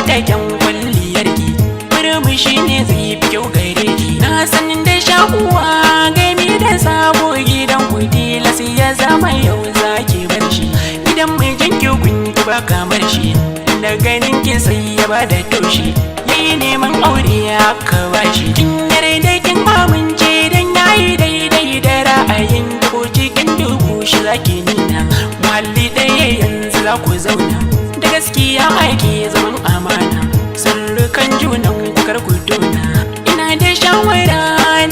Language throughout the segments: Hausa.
da kyan kwalliyarki, murmushi ne zai fi kyau gare ki. Na sanin da shakuwa gami da sabo gidan kudi lasi ya zama yau zaki bar shi. Gidan mai jinki kunki ba kamar shi, da ganin ki sai ya bada toshi. Yayi neman aure aka bashi, kin yarda kin amince dan yayi daidai da ra'ayin ko cikin dubu shi zaki nuna. Muhalli ɗaya yanzu za ku zauna, da gaskiya ake zaman amana, sirrukan junan kar ku tona. Ina da shawara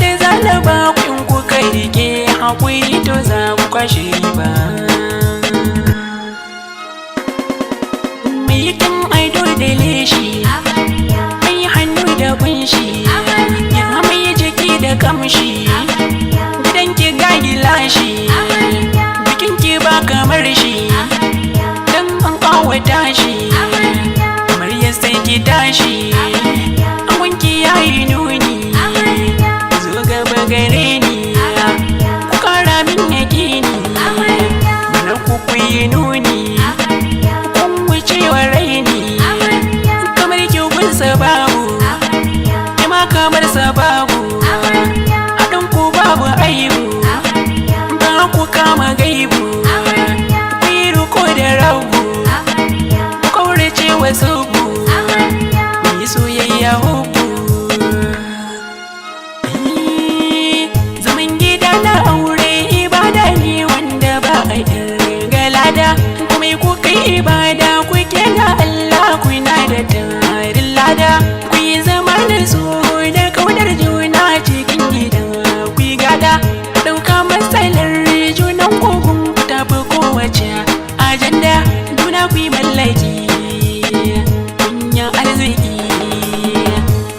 da zalaba ku in kuka rike hakuri to za ku kwashe riba. Mai yakin aido da leshi, mai hannu da kunshi, ya mai jiki da kamshi, gidanki ga gilashi, bikinki ba kamar shi, dan an kawata shi, kamar ya sai ki tashi, angonki yayi nuni, zo gaba gare ni, ku kara min yakini, bana ku yi nuni, kun wucewa raini, kamar kyaukunsa babu, kima kamar sa babu, haɗin ku babu aibu, ba ku kama gaibu, ku yi riko da ragu, ku kaurace wa sugu, yi soyayya hubu. Zaman gida na aure ibada ne wanda ba a irga lada, kuma ku kai ibada kuke ga Allah kuna da tarin lada. Ku yi zama da so da kaunar juna cikin gidan ku yi gada, ɗauka matsalar junan kogun tafi kowace ajanda, juna ku yi mallaki kunyan arziki.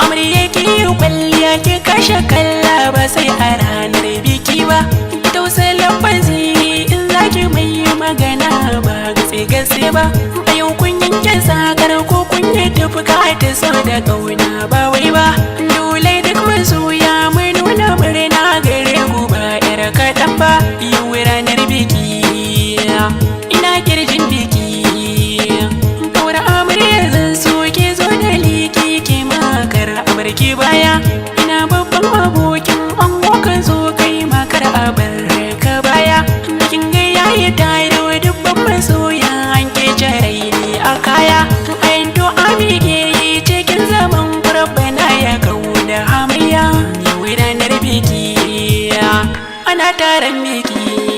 Amarya ki yi kwalliya ki kashe kalla ba sai a ranar biki ba, ki tausa lafazi in zaki mai magana ba gatse ba. A yau kun yanke sakar ko kun yi tafuka ta so da kauna ba wai ba, dole duk masoya mai nuna murna gare ku ba yar kaɗan ba. Yau ranar biki ina kirjin biki, kawar amarya zan so ke zo da liki ke makar abarki baya, ina babban abokin ango ka zo kai makar abarka baya. Bikin ga yayi taro dubban masoya an ke jarai ne a kaya, ayin to amike yi cikin zaman kurbana ya kawo da hamayya. Yau ranar biki ana taron biki.